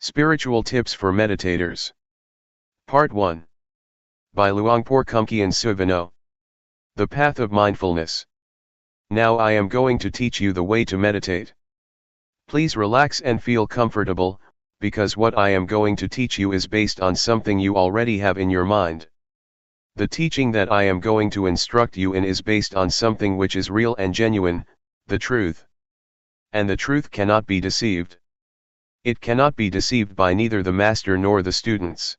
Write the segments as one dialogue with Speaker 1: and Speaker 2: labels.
Speaker 1: Spiritual Tips for Meditators. Part 1. By Luangpor Teean. The Path of Mindfulness. Now I am going to teach you the way to meditate. Please relax and feel comfortable, because what I am going to teach you is based on something you already have in your mind. The teaching that I am going to instruct you in is based on something which is real and genuine, the truth. And the truth cannot be deceived. It cannot be deceived by neither the master nor the students.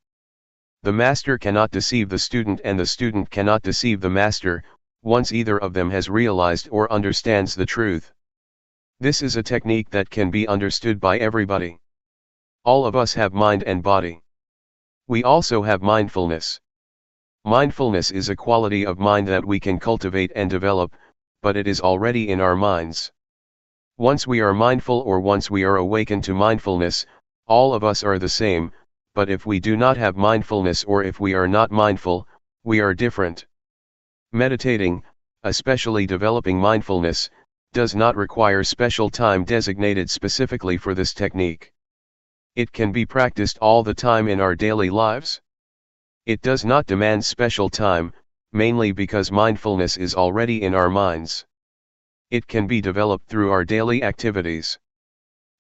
Speaker 1: The master cannot deceive the student and the student cannot deceive the master, once either of them has realized or understands the truth. This is a technique that can be understood by everybody. All of us have mind and body. We also have mindfulness. Mindfulness is a quality of mind that we can cultivate and develop, but it is already in our minds. Once we are mindful or once we are awakened to mindfulness, all of us are the same, but if we do not have mindfulness or if we are not mindful, we are different. Meditating, especially developing mindfulness, does not require special time designated specifically for this technique. It can be practiced all the time in our daily lives. It does not demand special time, mainly because mindfulness is already in our minds. It can be developed through our daily activities.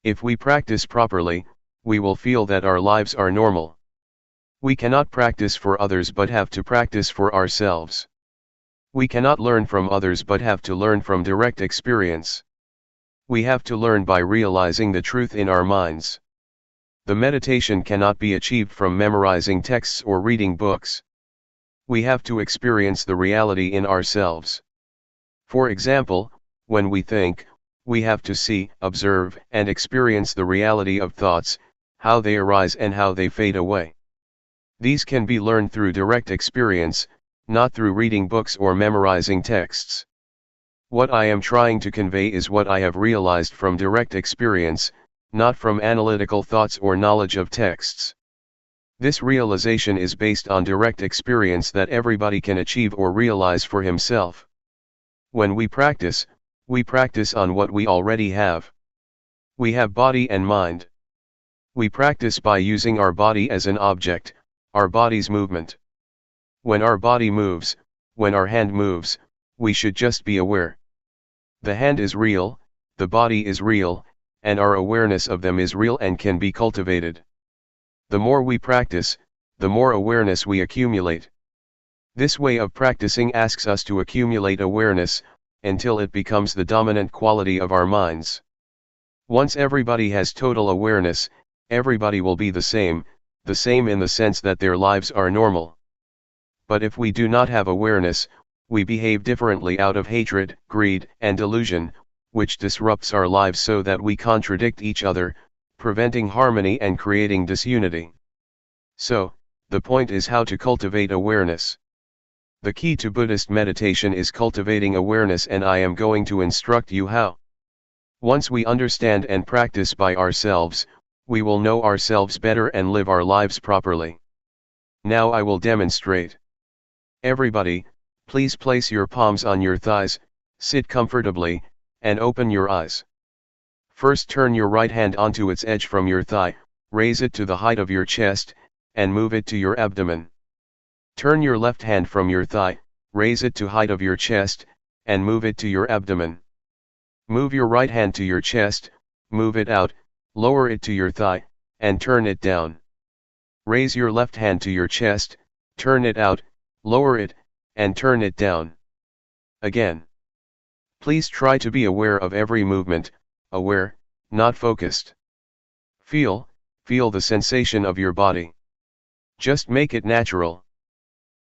Speaker 1: If we practice properly, we will feel that our lives are normal. We cannot practice for others but have to practice for ourselves. We cannot learn from others but have to learn from direct experience. We have to learn by realizing the truth in our minds. The meditation cannot be achieved from memorizing texts or reading books. We have to experience the reality in ourselves. For example, when we think, we have to see, observe, and experience the reality of thoughts, how they arise and how they fade away. These can be learned through direct experience, not through reading books or memorizing texts. What I am trying to convey is what I have realized from direct experience, not from analytical thoughts or knowledge of texts. This realization is based on direct experience that everybody can achieve or realize for himself. When we practice on what we already have. We have body and mind. We practice by using our body as an object, our body's movement. When our body moves, when our hand moves, we should just be aware. The hand is real, the body is real, and our awareness of them is real and can be cultivated. The more we practice, the more awareness we accumulate. This way of practicing asks us to accumulate awareness, until it becomes the dominant quality of our minds. Once everybody has total awareness, everybody will be the same in the sense that their lives are normal. But if we do not have awareness, we behave differently out of hatred, greed, and delusion, which disrupts our lives so that we contradict each other, preventing harmony and creating disunity. So, the point is how to cultivate awareness. The key to Buddhist meditation is cultivating awareness, and I am going to instruct you how. Once we understand and practice by ourselves, we will know ourselves better and live our lives properly. Now I will demonstrate. Everybody, please place your palms on your thighs, sit comfortably, and open your eyes. First turn your right hand onto its edge from your thigh, raise it to the height of your chest, and move it to your abdomen. Turn your left hand from your thigh, raise it to height of your chest, and move it to your abdomen. Move your right hand to your chest, move it out, lower it to your thigh, and turn it down. Raise your left hand to your chest, turn it out, lower it, and turn it down. Again. Please try to be aware of every movement, aware, not focused. Feel the sensation of your body. Just make it natural.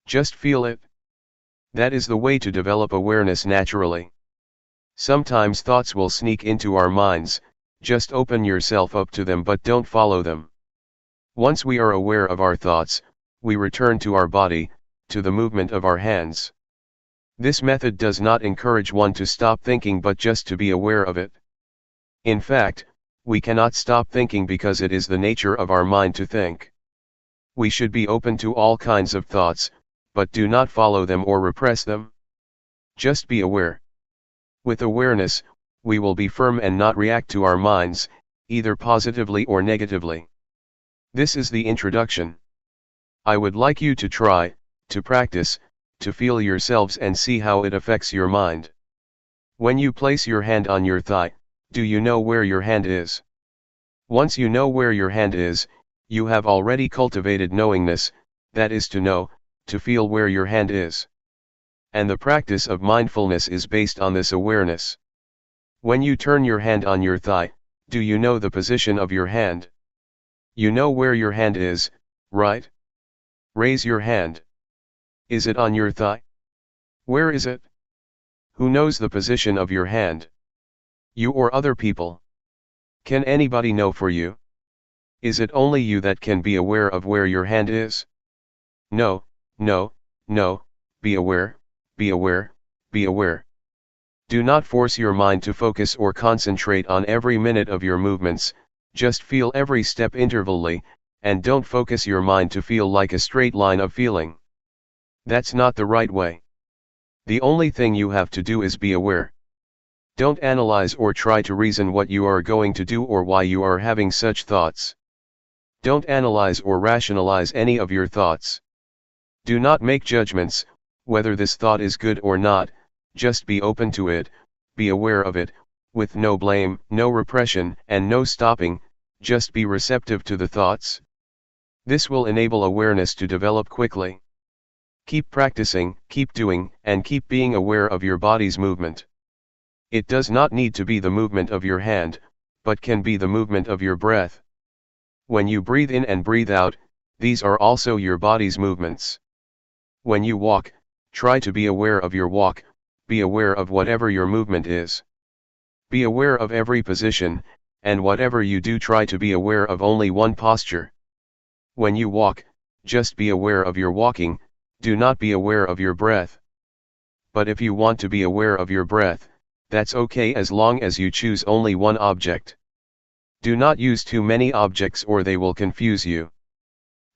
Speaker 1: Just feel it. That is the way to develop awareness naturally. Sometimes thoughts will sneak into our minds, just open yourself up to them but don't follow them. Once we are aware of our thoughts, we return to our body, to the movement of our hands. This method does not encourage one to stop thinking but just to be aware of it. In fact, we cannot stop thinking because it is the nature of our mind to think. We should be open to all kinds of thoughts, but do not follow them or repress them. Just be aware. With awareness, we will be firm and not react to our minds, either positively or negatively. This is the introduction. I would like you to try, to practice, to feel yourselves and see how it affects your mind. When you place your hand on your thigh, do you know where your hand is? Once you know where your hand is, you have already cultivated knowingness, that is to know, to feel where your hand is. And the practice of mindfulness is based on this awareness. When you turn your hand on your thigh, do you know the position of your hand? You know where your hand is, right? Raise your hand. Is it on your thigh? Where is it? Who knows the position of your hand? You or other people? Can anybody know for you? Is it only you that can be aware of where your hand is? No, no, no, be aware, be aware, be aware. Do not force your mind to focus or concentrate on every minute of your movements, just feel every step intervally, and don't focus your mind to feel like a straight line of feeling. That's not the right way. The only thing you have to do is be aware. Don't analyze or try to reason what you are going to do or why you are having such thoughts. Don't analyze or rationalize any of your thoughts. Do not make judgments, whether this thought is good or not, just be open to it, be aware of it, with no blame, no repression, and no stopping, just be receptive to the thoughts. This will enable awareness to develop quickly. Keep practicing, keep doing, and keep being aware of your body's movement. It does not need to be the movement of your hand, but can be the movement of your breath. When you breathe in and breathe out, these are also your body's movements. When you walk, try to be aware of your walk, be aware of whatever your movement is. Be aware of every position, and whatever you do try to be aware of only one posture. When you walk, just be aware of your walking, do not be aware of your breath. But if you want to be aware of your breath, that's okay as long as you choose only one object. Do not use too many objects or they will confuse you.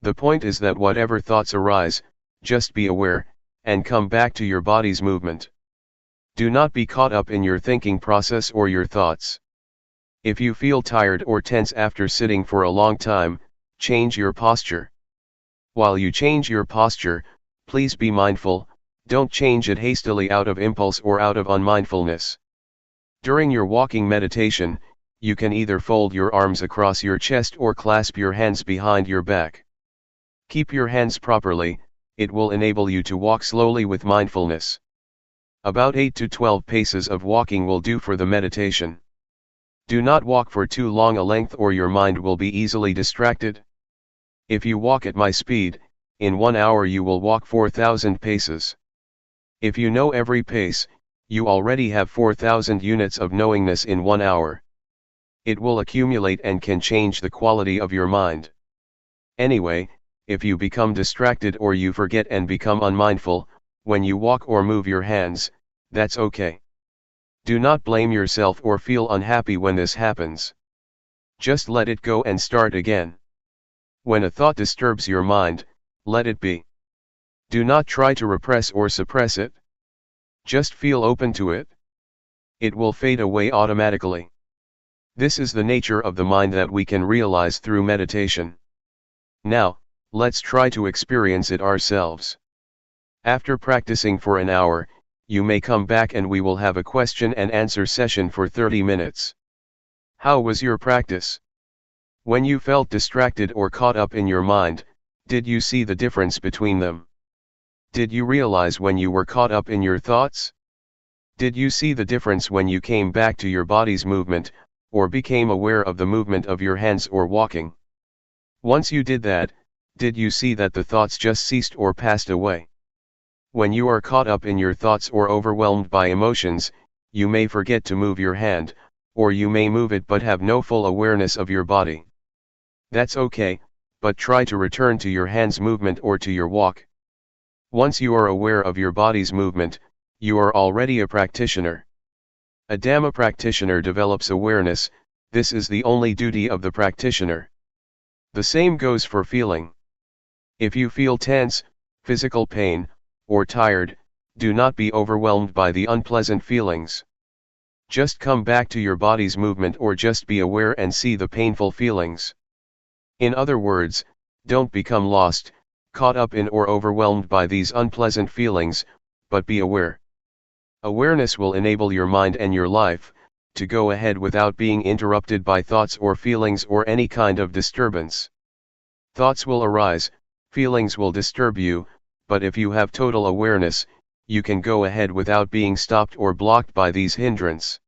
Speaker 1: The point is that whatever thoughts arise, just be aware, and come back to your body's movement. Do not be caught up in your thinking process or your thoughts. If you feel tired or tense after sitting for a long time, change your posture. While you change your posture, please be mindful, don't change it hastily out of impulse or out of unmindfulness. During your walking meditation, you can either fold your arms across your chest or clasp your hands behind your back. Keep your hands properly, it will enable you to walk slowly with mindfulness. About 8 to 12 paces of walking will do for the meditation. Do not walk for too long a length or your mind will be easily distracted. If you walk at my speed, in 1 hour you will walk 4,000 paces. If you know every pace, you already have 4,000 units of knowingness in 1 hour. It will accumulate and can change the quality of your mind. Anyway, if you become distracted or you forget and become unmindful, when you walk or move your hands, that's okay. Do not blame yourself or feel unhappy when this happens. Just let it go and start again. When a thought disturbs your mind, let it be. Do not try to repress or suppress it. Just feel open to it. It will fade away automatically. This is the nature of the mind that we can realize through meditation. Now, let's try to experience it ourselves. After practicing for an hour, you may come back and we will have a question and answer session for 30 minutes. How was your practice? When you felt distracted or caught up in your mind, did you see the difference between them? Did you realize when you were caught up in your thoughts? Did you see the difference when you came back to your body's movement, or became aware of the movement of your hands or walking? Once you did that, did you see that the thoughts just ceased or passed away? When you are caught up in your thoughts or overwhelmed by emotions, you may forget to move your hand, or you may move it but have no full awareness of your body. That's okay, but try to return to your hand's movement or to your walk. Once you are aware of your body's movement, you are already a practitioner. A Dhamma practitioner develops awareness. This is the only duty of the practitioner. The same goes for feeling. If you feel tense, physical pain, or tired, do not be overwhelmed by the unpleasant feelings. Just come back to your body's movement or just be aware and see the painful feelings. In other words, don't become lost, caught up in or overwhelmed by these unpleasant feelings, but be aware. Awareness will enable your mind and your life to go ahead without being interrupted by thoughts or feelings or any kind of disturbance. Thoughts will arise, feelings will disturb you, but if you have total awareness, you can go ahead without being stopped or blocked by these hindrances.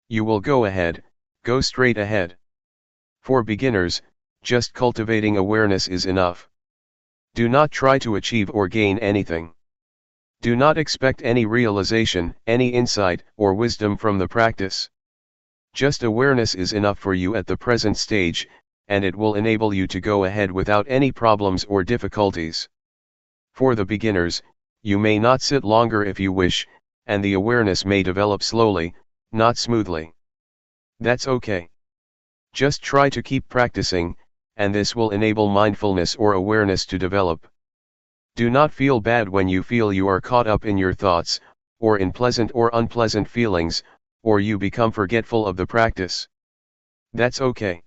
Speaker 1: You will go ahead, go straight ahead. For beginners, just cultivating awareness is enough. Do not try to achieve or gain anything. Do not expect any realization, any insight, or wisdom from the practice. Just awareness is enough for you at the present stage, and it will enable you to go ahead without any problems or difficulties. For the beginners, you may not sit longer if you wish, and the awareness may develop slowly, not smoothly. That's okay. Just try to keep practicing, and this will enable mindfulness or awareness to develop. Do not feel bad when you feel you are caught up in your thoughts, or in pleasant or unpleasant feelings, or you become forgetful of the practice. That's okay.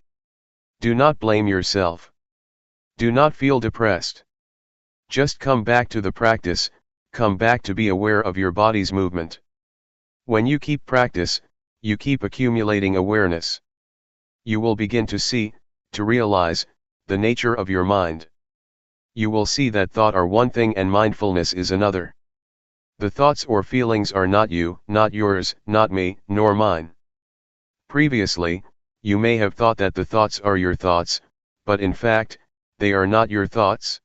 Speaker 1: Do not blame yourself. Do not feel depressed. Just come back to the practice, come back to be aware of your body's movement. When you keep practice, you keep accumulating awareness. You will begin to see, to realize, the nature of your mind. You will see that thought are one thing and mindfulness is another. The thoughts or feelings are not you, not yours, not me, nor mine. Previously, you may have thought that the thoughts are your thoughts, but in fact, they are not your thoughts.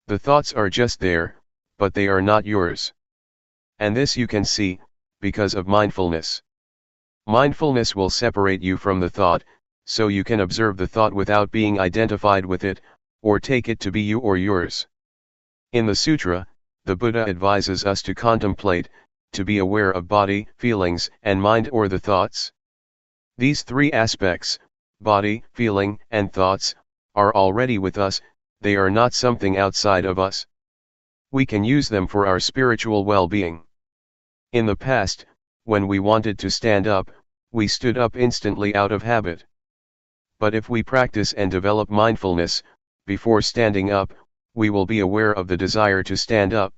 Speaker 1: The thoughts are just there, but they are not yours. And this you can see, because of mindfulness. Mindfulness will separate you from the thought, so you can observe the thought without being identified with it, or take it to be you or yours. In the sutra, the Buddha advises us to contemplate, to be aware of body, feelings, and mind or the thoughts. These three aspects, body, feeling, and thoughts, are already with us, they are not something outside of us. We can use them for our spiritual well-being. In the past, when we wanted to stand up, we stood up instantly out of habit. But if we practice and develop mindfulness, before standing up, we will be aware of the desire to stand up.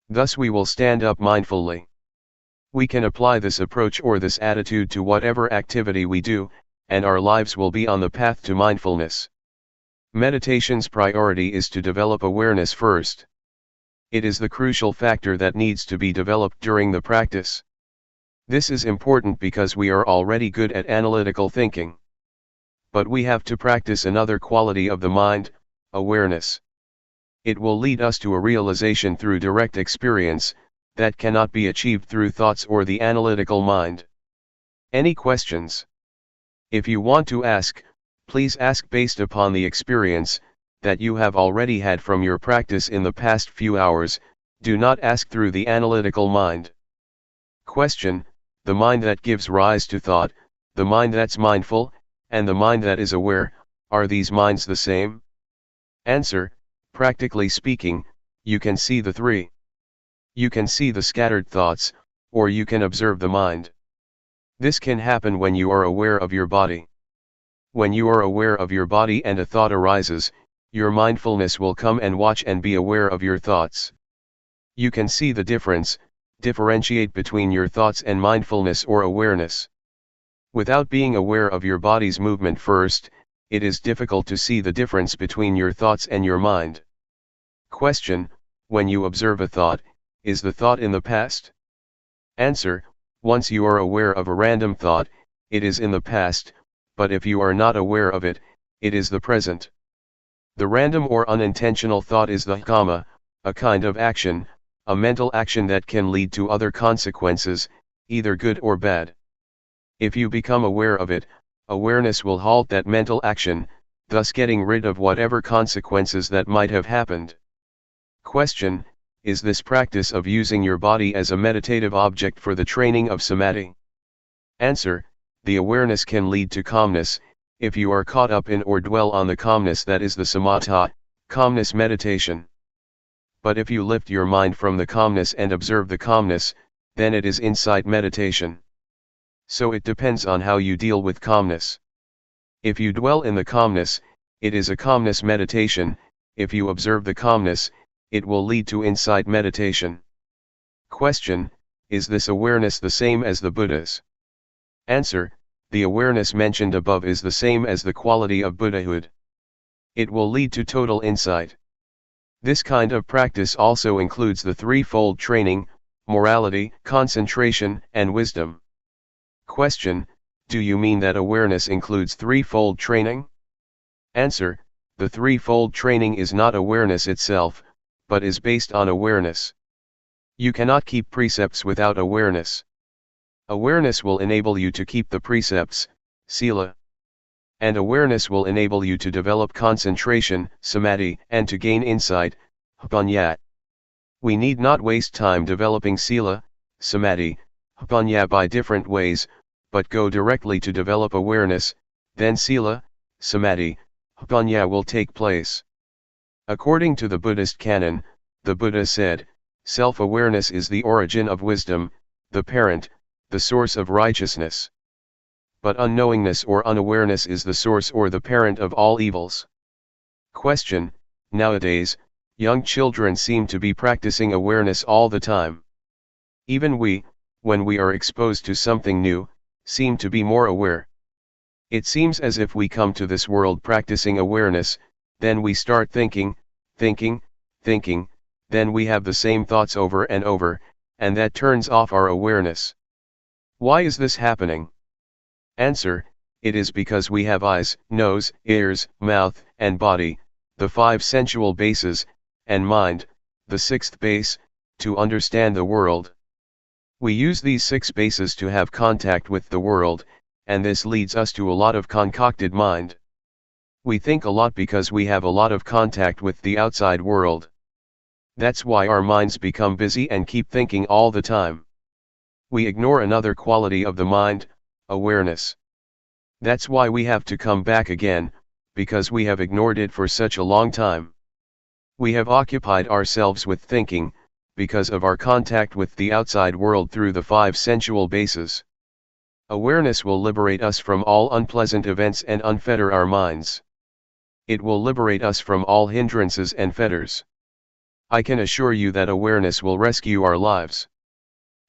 Speaker 1: Thus we will stand up mindfully. We can apply this approach or this attitude to whatever activity we do, and our lives will be on the path to mindfulness. Meditation's priority is to develop awareness first. It is the crucial factor that needs to be developed during the practice. This is important because we are already good at analytical thinking. But we have to practice another quality of the mind, awareness. It will lead us to a realization through direct experience, that cannot be achieved through thoughts or the analytical mind. Any questions? If you want to ask, please ask based upon the experience that you have already had from your practice in the past few hours. Do not ask through the analytical mind. Question: the mind that gives rise to thought, the mind that's mindful, and the mind that is aware, are these minds the same? Answer: practically speaking, you can see the three. You can see the scattered thoughts, or you can observe the mind. This can happen when you are aware of your body. When you are aware of your body and a thought arises, your mindfulness will come and watch and be aware of your thoughts. You can see the difference, differentiate between your thoughts and mindfulness or awareness. Without being aware of your body's movement first, it is difficult to see the difference between your thoughts and your mind. Question: when you observe a thought, is the thought in the past? Answer: once you are aware of a random thought, it is in the past, but if you are not aware of it, it is the present. The random or unintentional thought is the kamma, a kind of action, a mental action that can lead to other consequences, either good or bad. If you become aware of it, awareness will halt that mental action, thus getting rid of whatever consequences that might have happened. Question: is this practice of using your body as a meditative object for the training of samadhi? Answer: the awareness can lead to calmness, if you are caught up in or dwell on the calmness that is the samatha, calmness meditation. But if you lift your mind from the calmness and observe the calmness, then it is insight meditation. So it depends on how you deal with calmness. If you dwell in the calmness, it is a calmness meditation. If you observe the calmness, it will lead to insight meditation. Question: is this awareness the same as the Buddha's? Answer: the awareness mentioned above is the same as the quality of Buddhahood. It will lead to total insight. This kind of practice also includes the threefold training: morality, concentration, and wisdom. Question: do you mean that awareness includes threefold training? Answer: the threefold training is not awareness itself, but is based on awareness. You cannot keep precepts without awareness. Awareness will enable you to keep the precepts, sila. And awareness will enable you to develop concentration, samadhi, and to gain insight, panya. We need not waste time developing sila, samadhi, panya by different ways, but go directly to develop awareness, then sila, samadhi, panya will take place. According to the Buddhist canon, the Buddha said, self-awareness is the origin of wisdom, the parent, the source of righteousness. But unknowingness or unawareness is the source or the parent of all evils. Question: nowadays, young children seem to be practicing awareness all the time. Even we, when we are exposed to something new, seem to be more aware. It seems as if we come to this world practicing awareness, then we start thinking, then we have the same thoughts over and over, and that turns off our awareness. Why is this happening? Answer: it is because we have eyes, nose, ears, mouth, and body, the 5 sensual bases, and mind, the 6th base, to understand the world. We use these 6 bases to have contact with the world, and this leads us to a lot of concocted mind. We think a lot because we have a lot of contact with the outside world. That's why our minds become busy and keep thinking all the time. We ignore another quality of the mind, awareness. That's why we have to come back again, because we have ignored it for such a long time. We have occupied ourselves with thinking, because of our contact with the outside world through the 5 sensual bases. Awareness will liberate us from all unpleasant events and unfetter our minds. It will liberate us from all hindrances and fetters. I can assure you that awareness will rescue our lives.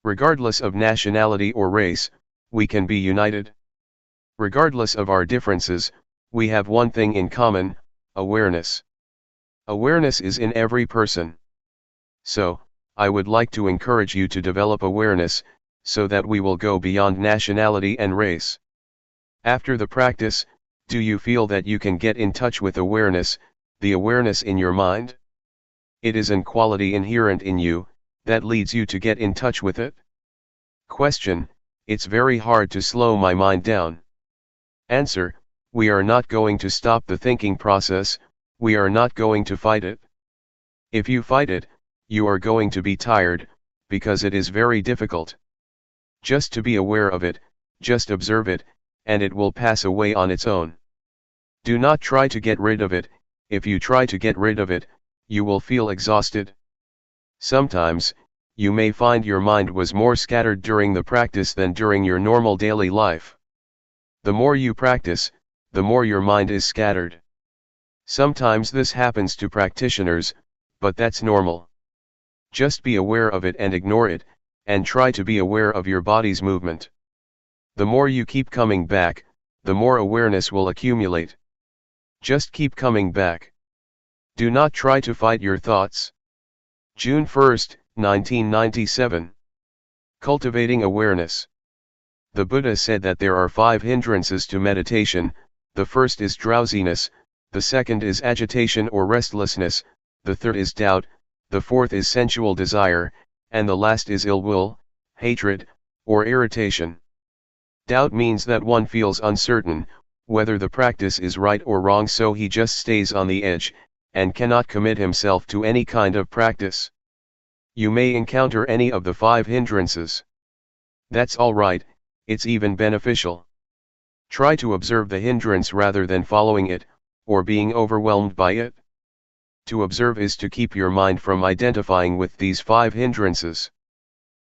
Speaker 1: Regardless of nationality or race, we can be united. Regardless of our differences, we have one thing in common: awareness. Awareness is in every person. So, I would like to encourage you to develop awareness, so that we will go beyond nationality and race. After the practice, do you feel that you can get in touch with awareness, the awareness in your mind? It is an quality inherent in you, that leads you to get in touch with it. Question: it's very hard to slow my mind down. Answer: we are not going to stop the thinking process, we are not going to fight it. If you fight it, you are going to be tired, because it is very difficult. Just to be aware of it, just observe it, and it will pass away on its own. Do not try to get rid of it. If you try to get rid of it, you will feel exhausted. Sometimes, you may find your mind was more scattered during the practice than during your normal daily life. The more you practice, the more your mind is scattered. Sometimes this happens to practitioners, but that's normal. Just be aware of it and ignore it, and try to be aware of your body's movement. The more you keep coming back, the more awareness will accumulate. Just keep coming back. Do not try to fight your thoughts. June 1, 1997. Cultivating awareness. The Buddha said that there are 5 hindrances to meditation. The first is drowsiness, the second is agitation or restlessness, the third is doubt, the fourth is sensual desire, and the last is ill will, hatred, or irritation. Doubt means that one feels uncertain, whether the practice is right or wrong, so he just stays on the edge, and cannot commit himself to any kind of practice. You may encounter any of the 5 hindrances. That's alright, it's even beneficial. Try to observe the hindrance rather than following it, or being overwhelmed by it. To observe is to keep your mind from identifying with these 5 hindrances.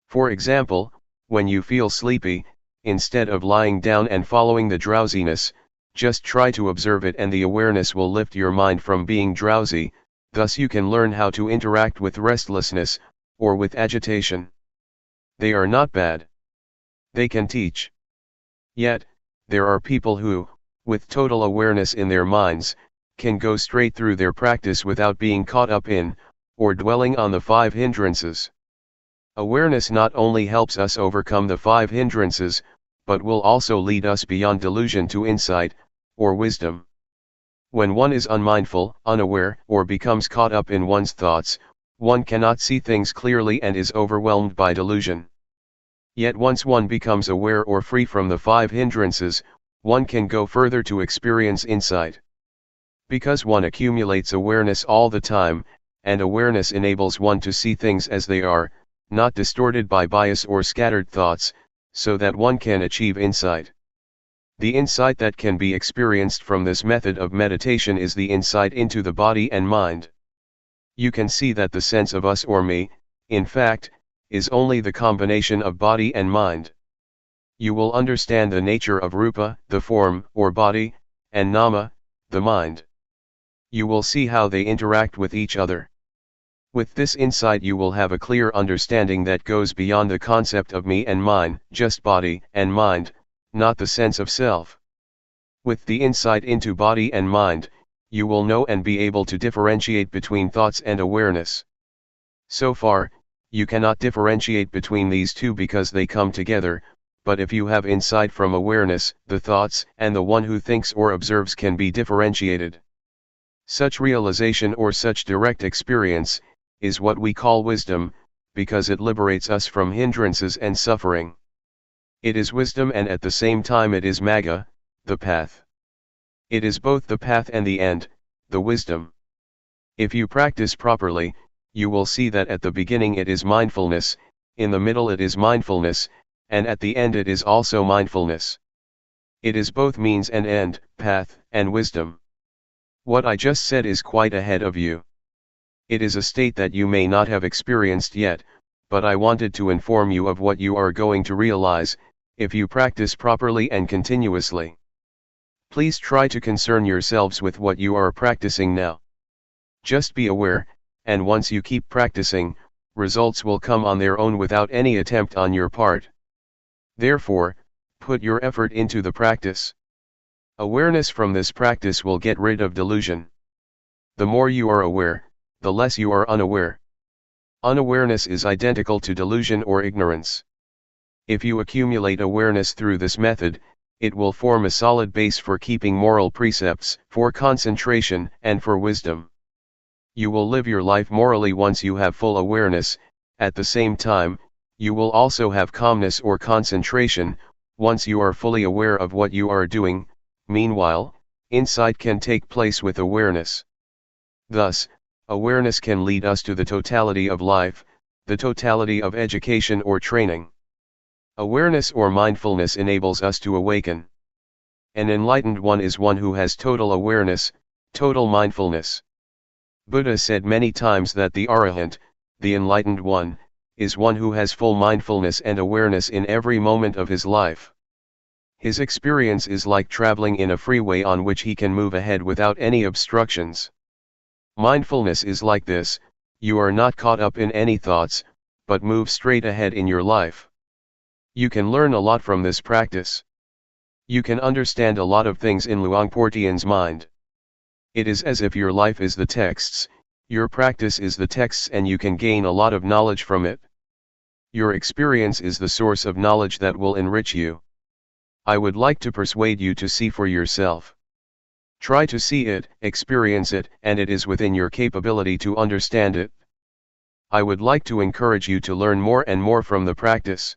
Speaker 1: For example, when you feel sleepy, instead of lying down and following the drowsiness, just try to observe it, and the awareness will lift your mind from being drowsy. Thus you can learn how to interact with restlessness, or with agitation. They are not bad. They can teach. Yet, there are people who, with total awareness in their minds, can go straight through their practice without being caught up in, or dwelling on the 5 hindrances. Awareness not only helps us overcome the 5 hindrances, but will also lead us beyond delusion to insight, or wisdom. When one is unmindful, unaware, or becomes caught up in one's thoughts, one cannot see things clearly and is overwhelmed by delusion. Yet once one becomes aware or free from the 5 hindrances, one can go further to experience insight. Because one accumulates awareness all the time, and awareness enables one to see things as they are, not distorted by bias or scattered thoughts, so that one can achieve insight. The insight that can be experienced from this method of meditation is the insight into the body and mind. You can see that the sense of us or me, in fact, is only the combination of body and mind. You will understand the nature of rupa, the form or body, and nama, the mind. You will see how they interact with each other. With this insight you will have a clear understanding that goes beyond the concept of me and mine, just body and mind, not the sense of self. With the insight into body and mind, you will know and be able to differentiate between thoughts and awareness. So far, you cannot differentiate between these two because they come together, but if you have insight from awareness, the thoughts and the one who thinks or observes can be differentiated. Such realization or such direct experience is what we call wisdom, because it liberates us from hindrances and suffering. It is wisdom, and at the same time it is magga, the path. It is both the path and the end, the wisdom. If you practice properly, you will see that at the beginning it is mindfulness, in the middle it is mindfulness, and at the end it is also mindfulness. It is both means and end, path and wisdom. What I just said is quite ahead of you. It is a state that you may not have experienced yet, but I wanted to inform you of what you are going to realize, if you practice properly and continuously. Please try to concern yourselves with what you are practicing now. Just be aware, and once you keep practicing, results will come on their own without any attempt on your part. Therefore, put your effort into the practice. Awareness from this practice will get rid of delusion. The more you are aware, the less you are unaware. Unawareness is identical to delusion or ignorance. If you accumulate awareness through this method, it will form a solid base for keeping moral precepts, for concentration, and for wisdom. You will live your life morally once you have full awareness. At the same time, you will also have calmness or concentration, once you are fully aware of what you are doing. Meanwhile, insight can take place with awareness. Thus, awareness can lead us to the totality of life, the totality of education or training. Awareness or mindfulness enables us to awaken. An enlightened one is one who has total awareness, total mindfulness. Buddha said many times that the Arahant, the enlightened one, is one who has full mindfulness and awareness in every moment of his life. His experience is like traveling in a freeway on which he can move ahead without any obstructions. Mindfulness is like this: you are not caught up in any thoughts, but move straight ahead in your life. You can learn a lot from this practice. You can understand a lot of things in Luangpor Teean's mind. It is as if your life is the texts, your practice is the texts, and you can gain a lot of knowledge from it. Your experience is the source of knowledge that will enrich you. I would like to persuade you to see for yourself. Try to see it, experience it, and it is within your capability to understand it. I would like to encourage you to learn more and more from the practice.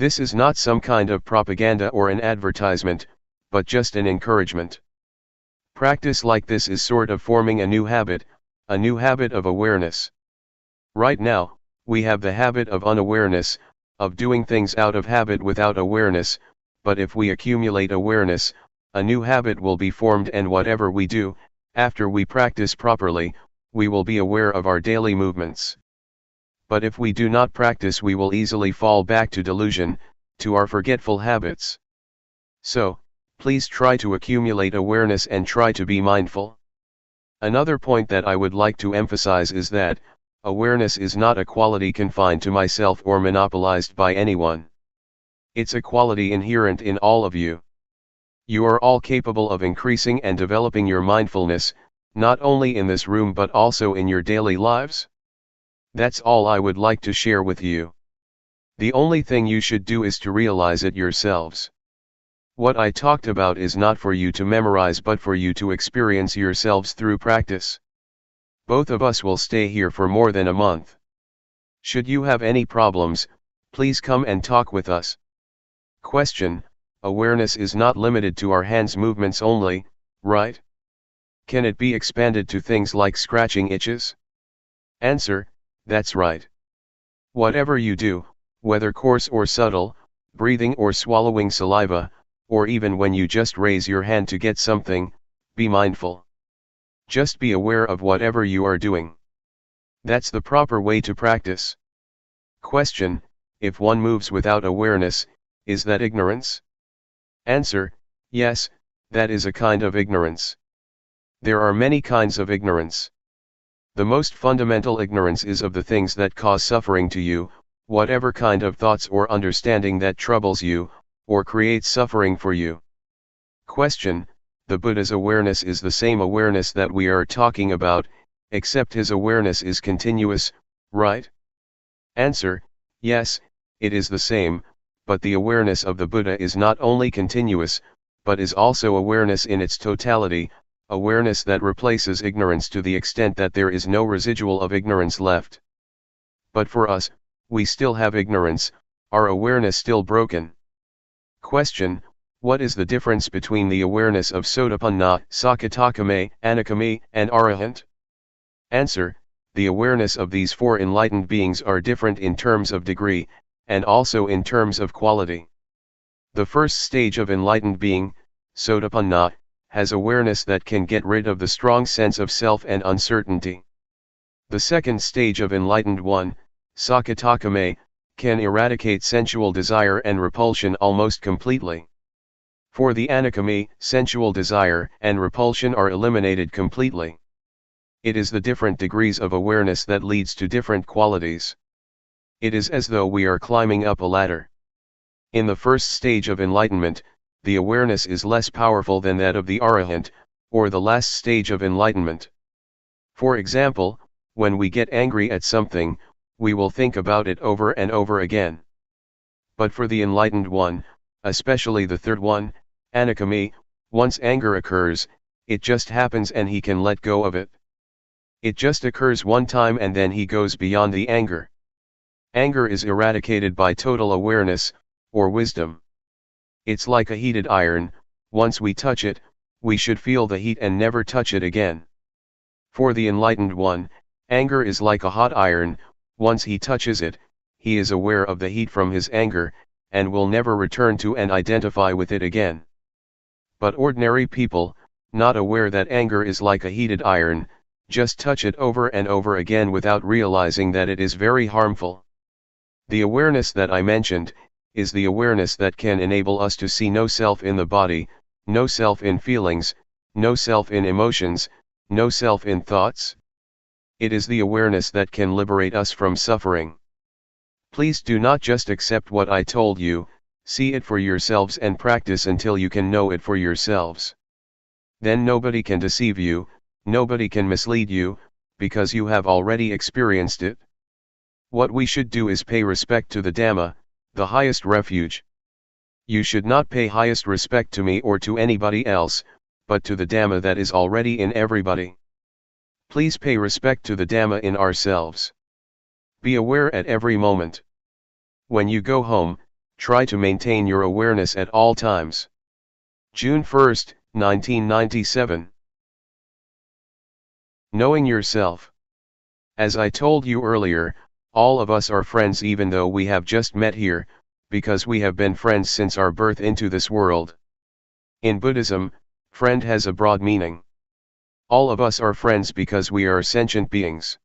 Speaker 1: This is not some kind of propaganda or an advertisement, but just an encouragement. Practice like this is sort of forming a new habit of awareness. Right now, we have the habit of unawareness, of doing things out of habit without awareness, but if we accumulate awareness, a new habit will be formed, and whatever we do, after we practice properly, we will be aware of our daily movements. But if we do not practice, we will easily fall back to delusion, to our forgetful habits. So, please try to accumulate awareness and try to be mindful. Another point that I would like to emphasize is that, awareness is not a quality confined to myself or monopolized by anyone. It's a quality inherent in all of you. You are all capable of increasing and developing your mindfulness, not only in this room but also in your daily lives. That's all I would like to share with you. The only thing you should do is to realize it yourselves. What I talked about is not for you to memorize but for you to experience yourselves through practice. Both of us will stay here for more than a month. Should you have any problems, please come and talk with us. Question: awareness is not limited to our hands movements only, right? Can it be expanded to things like scratching itches? Answer: that's right. Whatever you do, whether coarse or subtle, breathing or swallowing saliva, or even when you just raise your hand to get something, be mindful. Just be aware of whatever you are doing. That's the proper way to practice. Question: if one moves without awareness, is that ignorance? Answer: yes, that is a kind of ignorance. There are many kinds of ignorance. The most fundamental ignorance is of the things that cause suffering to you, whatever kind of thoughts or understanding that troubles you, or creates suffering for you. Question: the Buddha's awareness is the same awareness that we are talking about, except his awareness is continuous, right? Answer: yes, it is the same, but the awareness of the Buddha is not only continuous, but is also awareness in its totality, awareness that replaces ignorance to the extent that there is no residual of ignorance left. But for us, we still have ignorance, our awareness still broken. Question: what is the difference between the awareness of Sotapanna, Sakadagami, Anagami, and Arahant? Answer: the awareness of these four enlightened beings are different in terms of degree, and also in terms of quality. The first stage of enlightened being, Sotapanna, has awareness that can get rid of the strong sense of self and uncertainty. The second stage of enlightened one, Sakadagami, can eradicate sensual desire and repulsion almost completely. For the Anagami, sensual desire and repulsion are eliminated completely. It is the different degrees of awareness that leads to different qualities. It is as though we are climbing up a ladder. In the first stage of enlightenment, the awareness is less powerful than that of the Arahant, or the last stage of enlightenment. For example, when we get angry at something, we will think about it over and over again. But for the enlightened one, especially the third one, Anagami, once anger occurs, it just happens and he can let go of it. It just occurs one time and then he goes beyond the anger. Anger is eradicated by total awareness, or wisdom. It's like a heated iron, once we touch it, we should feel the heat and never touch it again. For the enlightened one, anger is like a hot iron, once he touches it, he is aware of the heat from his anger, and will never return to and identify with it again. But ordinary people, not aware that anger is like a heated iron, just touch it over and over again without realizing that it is very harmful. The awareness that I mentioned, is the awareness that can enable us to see no self in the body, no self in feelings, no self in emotions, no self in thoughts. It is the awareness that can liberate us from suffering. Please do not just accept what I told you, see it for yourselves and practice until you can know it for yourselves. Then nobody can deceive you, nobody can mislead you, because you have already experienced it. What we should do is pay respect to the Dhamma, the highest refuge. You should not pay highest respect to me or to anybody else, but to the Dhamma that is already in everybody. Please pay respect to the Dhamma in ourselves. Be aware at every moment. When you go home, Try to maintain your awareness at all times. June 1, 1997. Knowing yourself. As I told you earlier, all of us are friends even though we have just met here, because we have been friends since our birth into this world. In Buddhism, friend has a broad meaning. All of us are friends because we are sentient beings.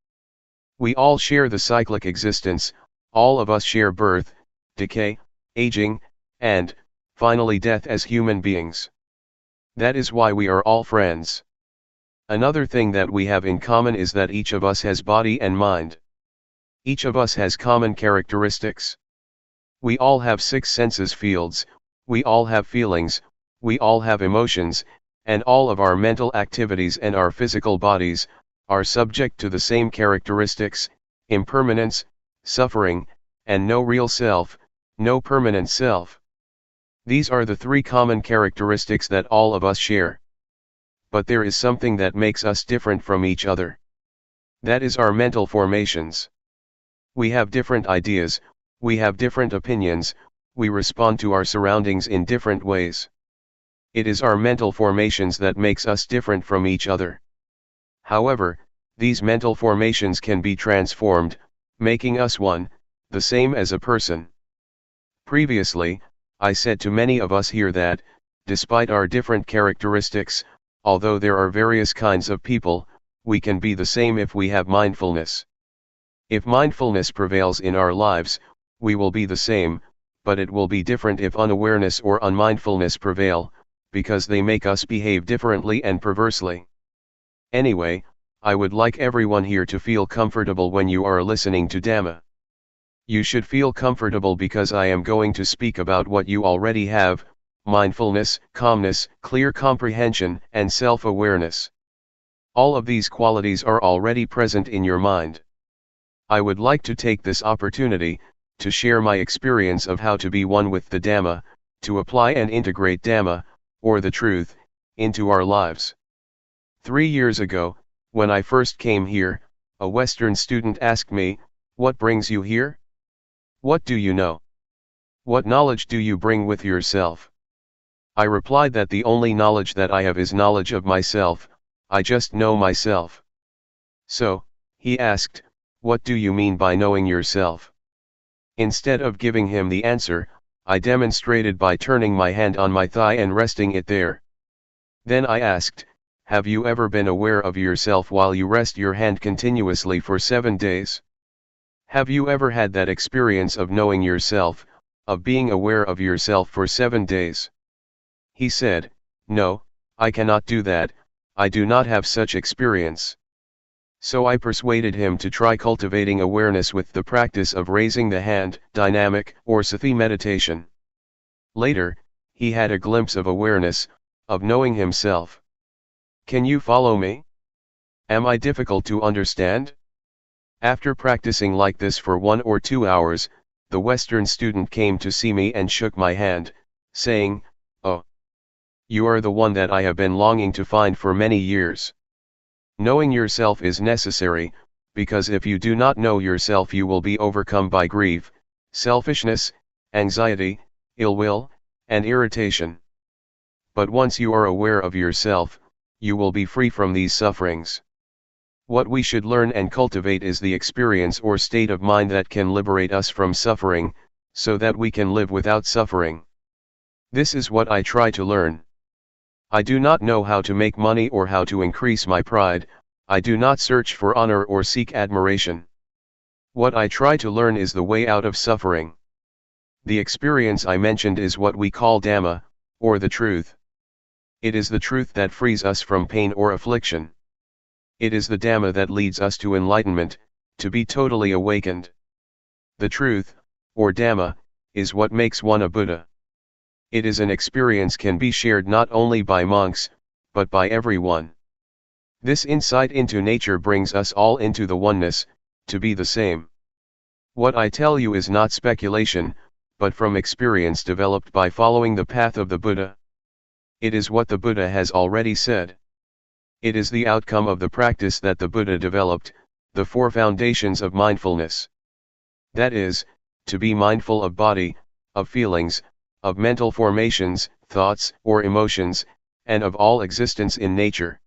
Speaker 1: We all share the cyclic existence, all of us share birth, decay, aging, and, finally death as human beings. That is why we are all friends. Another thing that we have in common is that each of us has body and mind. Each of us has common characteristics. We all have 6 senses fields, we all have feelings, we all have emotions, and all of our mental activities and our physical bodies are subject to the same characteristics: impermanence, suffering, and no real self, no permanent self. These are the 3 common characteristics that all of us share. But there is something that makes us different from each other. That is our mental formations. We have different ideas, we have different opinions, we respond to our surroundings in different ways. It is our mental formations that makes us different from each other. However, these mental formations can be transformed, making us one, the same as a person. Previously, I said to many of us here that, despite our different characteristics, although there are various kinds of people, we can be the same if we have mindfulness. If mindfulness prevails in our lives, we will be the same, but it will be different if unawareness or unmindfulness prevail, because they make us behave differently and perversely. Anyway, I would like everyone here to feel comfortable when you are listening to Dhamma. You should feel comfortable because I am going to speak about what you already have: mindfulness, calmness, clear comprehension, and self-awareness. All of these qualities are already present in your mind. I would like to take this opportunity to share my experience of how to be one with the Dhamma, to apply and integrate Dhamma, or the truth, into our lives. 3 years ago, when I first came here, a Western student asked me, "What brings you here? What do you know? What knowledge do you bring with yourself?" I replied that the only knowledge that I have is knowledge of myself, I just know myself. So, he asked, "What do you mean by knowing yourself?" Instead of giving him the answer, I demonstrated by turning my hand on my thigh and resting it there. Then I asked, "Have you ever been aware of yourself while you rest your hand continuously for 7 days? Have you ever had that experience of knowing yourself, of being aware of yourself for 7 days?" He said, "No, I cannot do that, I do not have such experience." So I persuaded him to try cultivating awareness with the practice of raising the hand, dynamic or sathi meditation. Later, he had a glimpse of awareness, of knowing himself. Can you follow me? Am I difficult to understand? After practicing like this for 1 or 2 hours, the Western student came to see me and shook my hand, saying, "Oh, you are the one that I have been longing to find for many years." Knowing yourself is necessary, because if you do not know yourself you will be overcome by grief, selfishness, anxiety, ill will, and irritation. But once you are aware of yourself, you will be free from these sufferings. What we should learn and cultivate is the experience or state of mind that can liberate us from suffering, so that we can live without suffering. This is what I try to learn. I do not know how to make money or how to increase my pride, I do not search for honor or seek admiration. What I try to learn is the way out of suffering. The experience I mentioned is what we call Dhamma, or the truth. It is the truth that frees us from pain or affliction. It is the Dhamma that leads us to enlightenment, to be totally awakened. The truth, or Dhamma, is what makes one a Buddha. It is an experience can be shared not only by monks, but by everyone. This insight into nature brings us all into the oneness, to be the same. What I tell you is not speculation, but from experience developed by following the path of the Buddha. It is what the Buddha has already said. It is the outcome of the practice that the Buddha developed, the 4 foundations of mindfulness. That is, to be mindful of body, of feelings, of mental formations, thoughts, or emotions, and of all existence in nature.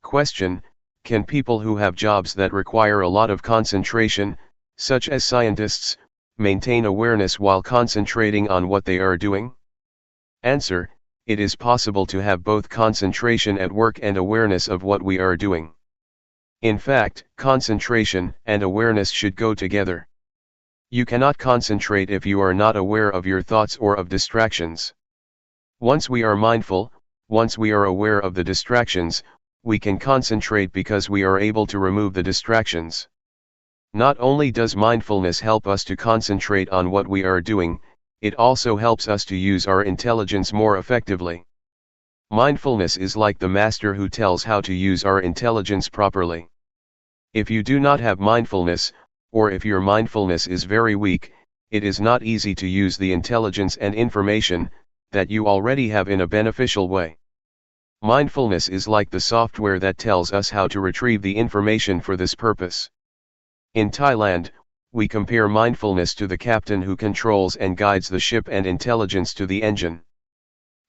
Speaker 1: Question: can people who have jobs that require a lot of concentration, such as scientists, maintain awareness while concentrating on what they are doing? Answer: it is possible to have both concentration at work and awareness of what we are doing. In fact, concentration and awareness should go together. You cannot concentrate if you are not aware of your thoughts or of distractions. Once we are mindful, once we are aware of the distractions, we can concentrate because we are able to remove the distractions. Not only does mindfulness help us to concentrate on what we are doing, it also helps us to use our intelligence more effectively. Mindfulness is like the master who tells how to use our intelligence properly. If you do not have mindfulness, or if your mindfulness is very weak, it is not easy to use the intelligence and information that you already have in a beneficial way. Mindfulness is like the software that tells us how to retrieve the information for this purpose. In Thailand, we compare mindfulness to the captain who controls and guides the ship and intelligence to the engine.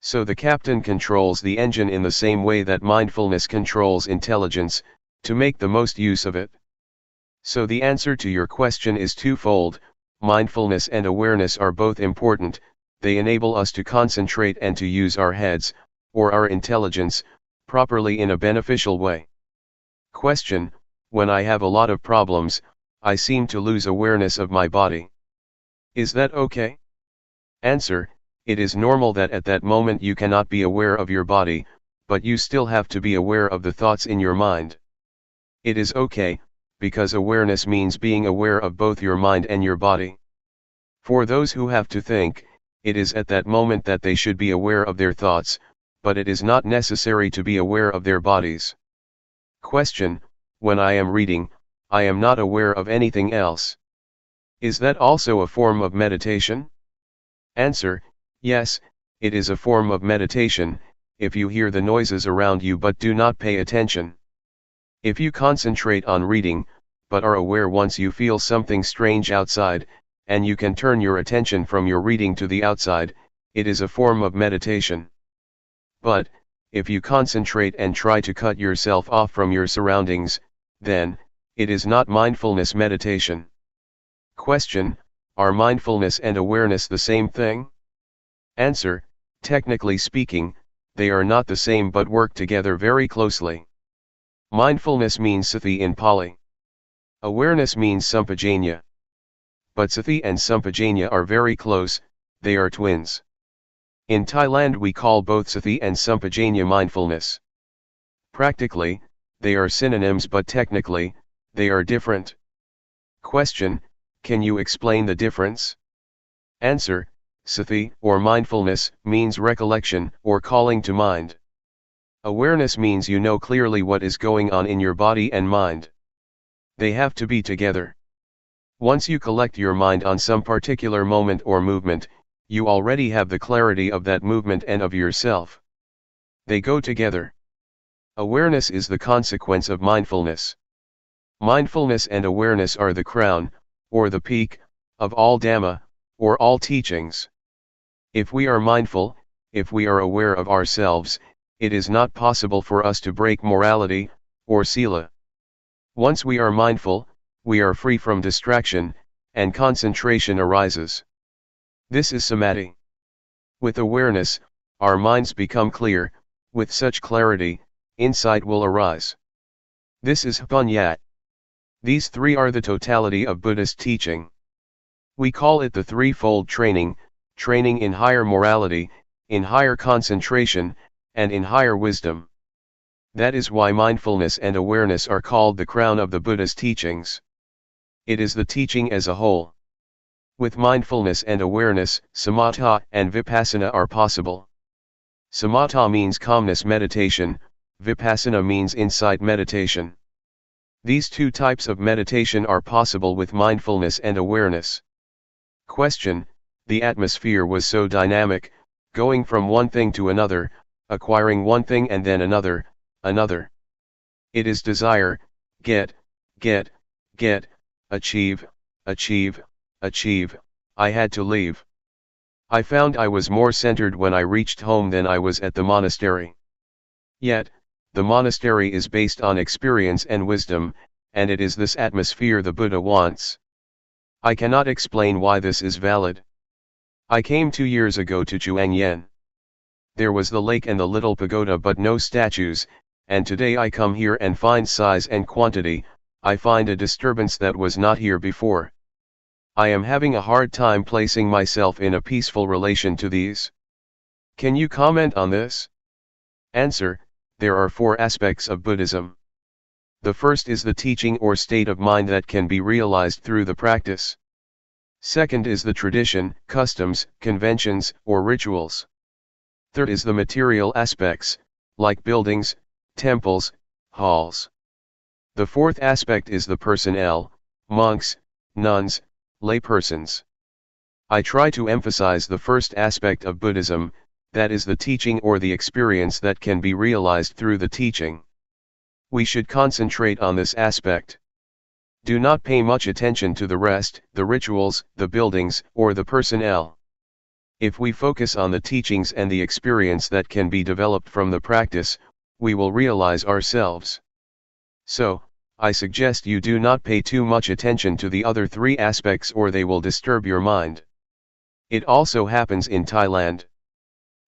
Speaker 1: So the captain controls the engine in the same way that mindfulness controls intelligence, to make the most use of it. So the answer to your question is twofold: mindfulness and awareness are both important. They enable us to concentrate and to use our heads, or our intelligence, properly in a beneficial way. Question: when I have a lot of problems, I seem to lose awareness of my body. Is that okay? Answer: it is normal that at that moment you cannot be aware of your body, but you still have to be aware of the thoughts in your mind. It is okay, because awareness means being aware of both your mind and your body. For those who have to think, it is at that moment that they should be aware of their thoughts, but it is not necessary to be aware of their bodies. Question: when I am reading, I am not aware of anything else. Is that also a form of meditation? Answer: yes, it is a form of meditation, if you hear the noises around you but do not pay attention. If you concentrate on reading, but are aware once you feel something strange outside, and you can turn your attention from your reading to the outside, it is a form of meditation. But, if you concentrate and try to cut yourself off from your surroundings, then, it is not mindfulness meditation. Question: are mindfulness and awareness the same thing? Answer: technically speaking, they are not the same but work together very closely. Mindfulness means sati in Pali. Awareness means sampajanya. But sati and sampajanya are very close, they are twins. In Thailand we call both sati and sampajanya mindfulness. Practically, they are synonyms, but technically, they are different. Question: can you explain the difference? Answer: sati, or mindfulness, means recollection, or calling to mind. Awareness means you know clearly what is going on in your body and mind. They have to be together. Once you collect your mind on some particular moment or movement, you already have the clarity of that movement and of yourself. They go together. Awareness is the consequence of mindfulness. Mindfulness and awareness are the crown, or the peak, of all Dhamma, or all teachings. If we are mindful, if we are aware of ourselves, it is not possible for us to break morality, or sila. Once we are mindful, we are free from distraction, and concentration arises. This is samadhi. With awareness, our minds become clear. With such clarity, insight will arise. This is Panyat. These three are the totality of Buddhist teaching. We call it the threefold training: training in higher morality, in higher concentration, and in higher wisdom. That is why mindfulness and awareness are called the crown of the Buddha's teachings. It is the teaching as a whole. With mindfulness and awareness, samatha and vipassana are possible. Samatha means calmness meditation, vipassana means insight meditation. These two types of meditation are possible with mindfulness and awareness. Question: the atmosphere was so dynamic, going from one thing to another, acquiring one thing and then another, another. It is desire, get, achieve, achieve, I had to leave. I found I was more centered when I reached home than I was at the monastery. Yet, the monastery is based on experience and wisdom, and it is this atmosphere the Buddha wants. I cannot explain why this is valid. I came 2 years ago to Chuangyen. There was the lake and the little pagoda but no statues, and today I come here and find size and quantity. I find a disturbance that was not here before. I am having a hard time placing myself in a peaceful relation to these. Can you comment on this? Answer: there are 4 aspects of Buddhism. The first is the teaching or state of mind that can be realized through the practice. Second is the tradition, customs, conventions, or rituals. Third is the material aspects, like buildings, temples, halls. The fourth aspect is the personnel, monks, nuns, laypersons. I try to emphasize the first aspect of Buddhism, that is the teaching or the experience that can be realized through the teaching. We should concentrate on this aspect. Do not pay much attention to the rest, the rituals, the buildings, or the personnel. If we focus on the teachings and the experience that can be developed from the practice, we will realize ourselves. So, I suggest you do not pay too much attention to the other 3 aspects or they will disturb your mind. It also happens in Thailand.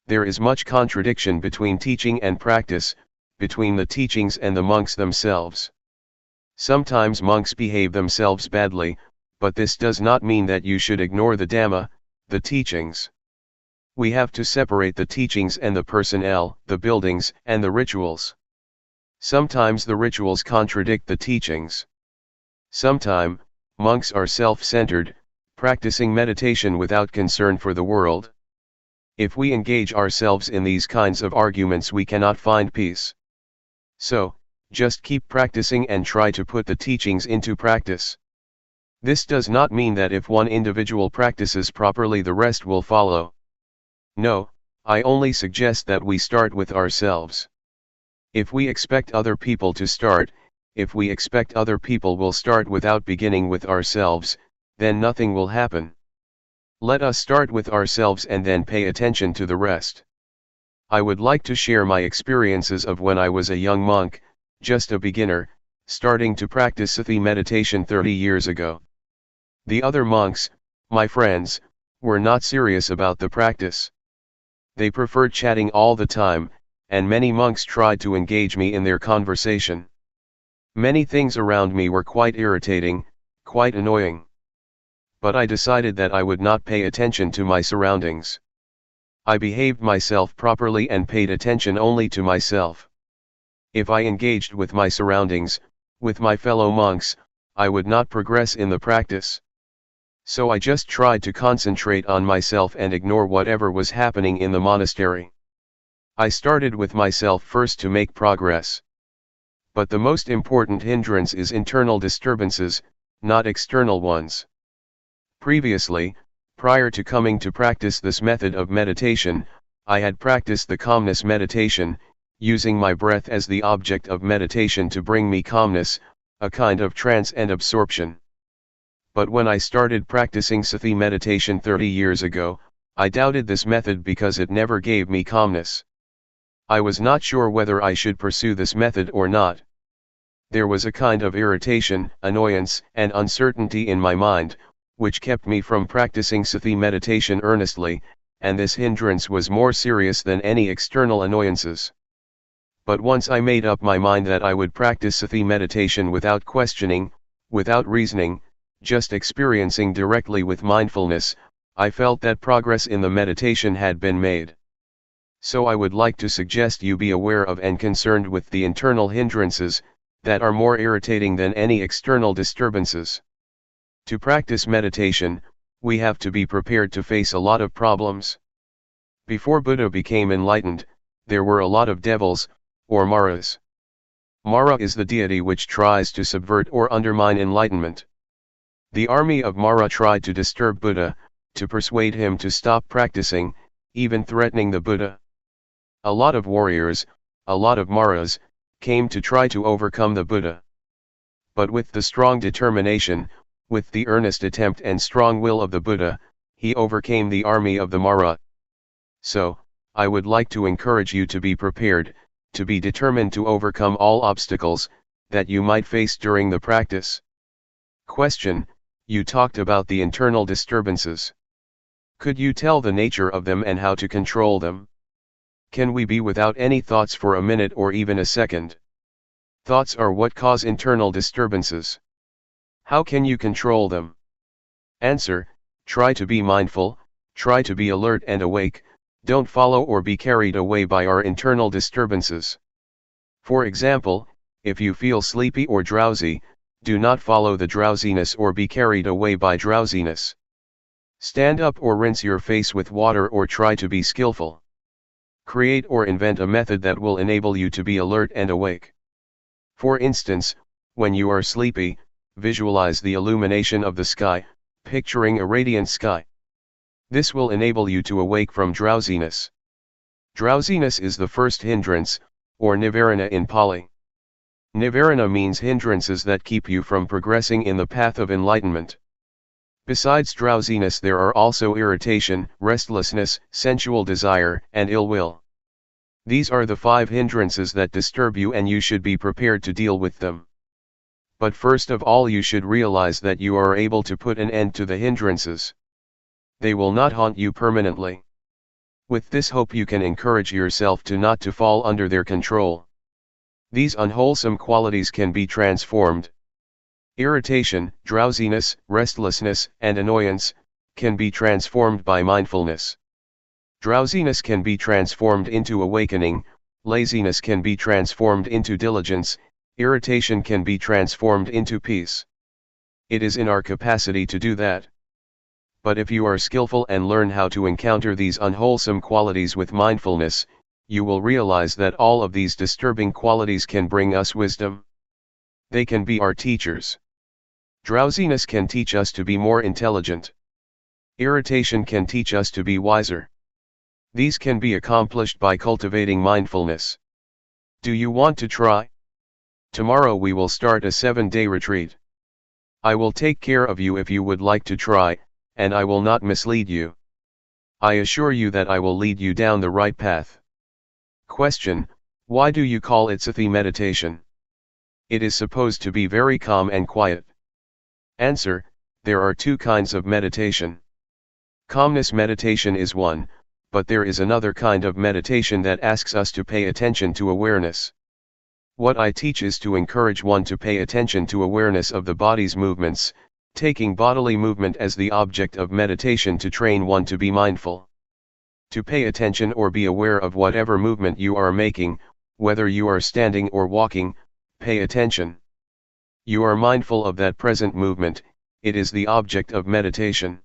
Speaker 1: There is much contradiction between teaching and practice, between the teachings and the monks themselves. Sometimes monks behave themselves badly, but this does not mean that you should ignore the Dhamma, the teachings. We have to separate the teachings and the personnel, the buildings, and the rituals. Sometimes the rituals contradict the teachings. Sometimes, monks are self-centered, practicing meditation without concern for the world. If we engage ourselves in these kinds of arguments, we cannot find peace. So, just keep practicing and try to put the teachings into practice. This does not mean that if one individual practices properly, the rest will follow. No, I only suggest that we start with ourselves. If we expect other people to start, if we expect other people will start without beginning with ourselves, then nothing will happen. Let us start with ourselves and then pay attention to the rest. I would like to share my experiences of when I was a young monk, just a beginner, starting to practice Sati meditation 30 years ago. The other monks, my friends, were not serious about the practice. They preferred chatting all the time, and many monks tried to engage me in their conversation. Many things around me were quite irritating, quite annoying. But I decided that I would not pay attention to my surroundings. I behaved myself properly and paid attention only to myself. If I engaged with my surroundings, with my fellow monks, I would not progress in the practice. So I just tried to concentrate on myself and ignore whatever was happening in the monastery. I started with myself first to make progress. But the most important hindrance is internal disturbances, not external ones. Previously, prior to coming to practice this method of meditation, I had practiced the calmness meditation, using my breath as the object of meditation to bring me calmness, a kind of trance and absorption. But when I started practicing Sati meditation 30 years ago, I doubted this method because it never gave me calmness. I was not sure whether I should pursue this method or not. There was a kind of irritation, annoyance, and uncertainty in my mind, which kept me from practicing Sati meditation earnestly, and this hindrance was more serious than any external annoyances. But once I made up my mind that I would practice Sati meditation without questioning, without reasoning, just experiencing directly with mindfulness, I felt that progress in the meditation had been made. So I would like to suggest you be aware of and concerned with the internal hindrances, that are more irritating than any external disturbances. To practice meditation, we have to be prepared to face a lot of problems. Before Buddha became enlightened, there were a lot of devils, or Maras. Mara is the deity which tries to subvert or undermine enlightenment. The army of Mara tried to disturb Buddha, to persuade him to stop practicing, even threatening the Buddha. A lot of warriors, a lot of Maras, came to try to overcome the Buddha. But with the strong determination, with the earnest attempt and strong will of the Buddha, he overcame the army of the Mara. So, I would like to encourage you to be prepared, to be determined to overcome all obstacles that you might face during the practice. Question: you talked about the internal disturbances. Could you tell the nature of them and how to control them? Can we be without any thoughts for a minute or even a second? Thoughts are what cause internal disturbances. How can you control them? Answer: try to be mindful, try to be alert and awake, don't follow or be carried away by our internal disturbances. For example, if you feel sleepy or drowsy, do not follow the drowsiness or be carried away by drowsiness. Stand up or rinse your face with water or try to be skillful. Create or invent a method that will enable you to be alert and awake. For instance, when you are sleepy, visualize the illumination of the sky, picturing a radiant sky. This will enable you to awake from drowsiness. Drowsiness is the first hindrance, or nivarana in Pali. Nivarana means hindrances that keep you from progressing in the path of enlightenment. Besides drowsiness, there are also irritation, restlessness, sensual desire, and ill will. These are the 5 hindrances that disturb you, and you should be prepared to deal with them. But first of all, you should realize that you are able to put an end to the hindrances. They will not haunt you permanently. With this hope, you can encourage yourself to not to fall under their control. These unwholesome qualities can be transformed. Irritation, drowsiness, restlessness, and annoyance can be transformed by mindfulness. Drowsiness can be transformed into awakening, laziness can be transformed into diligence, irritation can be transformed into peace. It is in our capacity to do that. But if you are skillful and learn how to encounter these unwholesome qualities with mindfulness, you will realize that all of these disturbing qualities can bring us wisdom. They can be our teachers. Drowsiness can teach us to be more intelligent. Irritation can teach us to be wiser. These can be accomplished by cultivating mindfulness. Do you want to try? Tomorrow we will start a 7-day retreat. I will take care of you if you would like to try, and I will not mislead you. I assure you that I will lead you down the right path. Question: why do you call it Sati meditation? It is supposed to be very calm and quiet. Answer: there are 2 kinds of meditation. Calmness meditation is one, but there is another kind of meditation that asks us to pay attention to awareness. What I teach is to encourage one to pay attention to awareness of the body's movements, taking bodily movement as the object of meditation to train one to be mindful. To pay attention or be aware of whatever movement you are making, whether you are standing or walking, pay attention. You are mindful of that present movement, it is the object of meditation.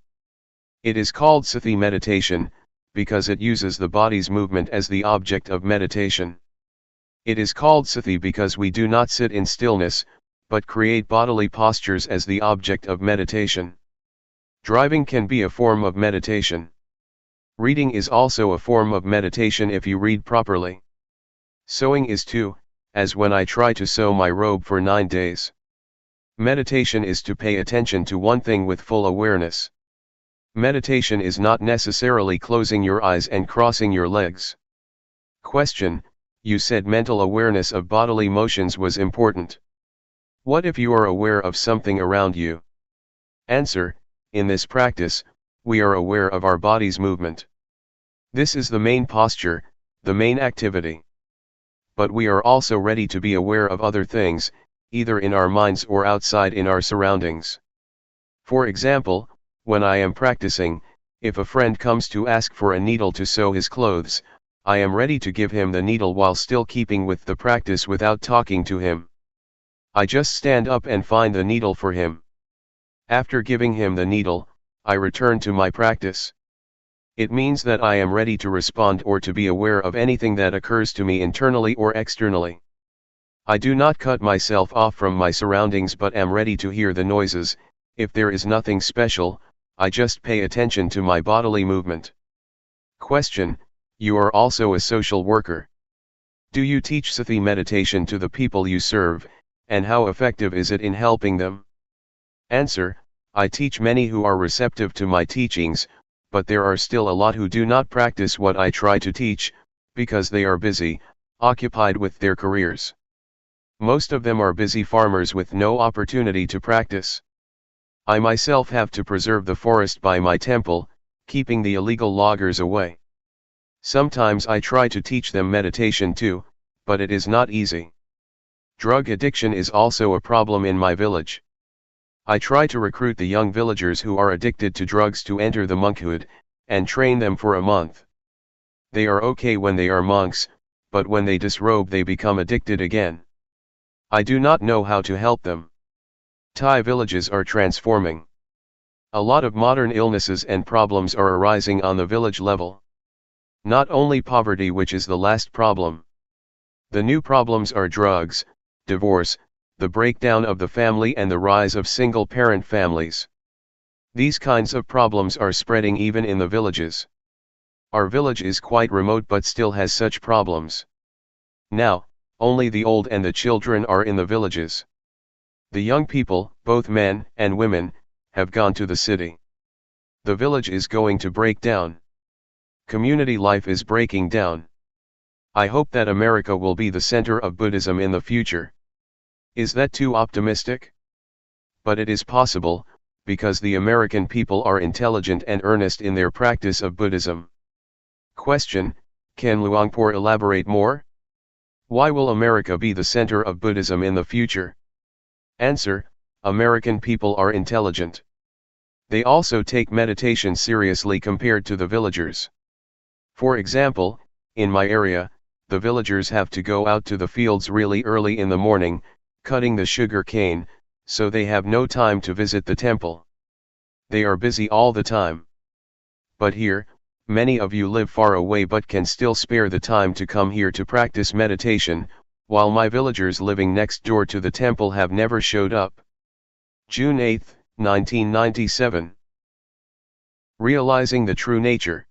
Speaker 1: It is called Sati meditation, because it uses the body's movement as the object of meditation. It is called Sati because we do not sit in stillness, but create bodily postures as the object of meditation. Driving can be a form of meditation. Reading is also a form of meditation if you read properly. Sewing is too, as when I try to sew my robe for 9 days. Meditation is to pay attention to one thing with full awareness. Meditation is not necessarily closing your eyes and crossing your legs. Question: you said mental awareness of bodily motions was important. What if you are aware of something around you? Answer: in this practice, we are aware of our body's movement. This is the main posture, the main activity. But we are also ready to be aware of other things, either in our minds or outside in our surroundings. For example, when I am practicing, if a friend comes to ask for a needle to sew his clothes, I am ready to give him the needle while still keeping with the practice without talking to him. I just stand up and find the needle for him. After giving him the needle, I return to my practice. It means that I am ready to respond or to be aware of anything that occurs to me internally or externally. I do not cut myself off from my surroundings but am ready to hear the noises. If there is nothing special, I just pay attention to my bodily movement. Question: you are also a social worker. Do you teach Sati meditation to the people you serve, and how effective is it in helping them? Answer: I teach many who are receptive to my teachings, but there are still a lot who do not practice what I try to teach, because they are busy, occupied with their careers. Most of them are busy farmers with no opportunity to practice. I myself have to preserve the forest by my temple, keeping the illegal loggers away. Sometimes I try to teach them meditation too, but it is not easy. Drug addiction is also a problem in my village. I try to recruit the young villagers who are addicted to drugs to enter the monkhood, and train them for a month. They are okay when they are monks, but when they disrobe they become addicted again. I do not know how to help them. Thai villages are transforming. A lot of modern illnesses and problems are arising on the village level. Not only poverty, which is the last problem. The new problems are drugs, divorce, the breakdown of the family and the rise of single-parent families. These kinds of problems are spreading even in the villages. Our village is quite remote but still has such problems. Now, only the old and the children are in the villages. The young people, both men and women, have gone to the city. The village is going to break down. Community life is breaking down. I hope that America will be the center of Buddhism in the future. Is that too optimistic? But it is possible, because the American people are intelligent and earnest in their practice of Buddhism. Question: can Luangpor elaborate more? Why will America be the center of Buddhism in the future? Answer: American people are intelligent. They also take meditation seriously compared to the villagers. For example, in my area, the villagers have to go out to the fields really early in the morning, cutting the sugar cane, so they have no time to visit the temple. They are busy all the time. But here, many of you live far away but can still spare the time to come here to practice meditation, while my villagers living next door to the temple have never showed up. June 8, 1997. Realizing the true nature.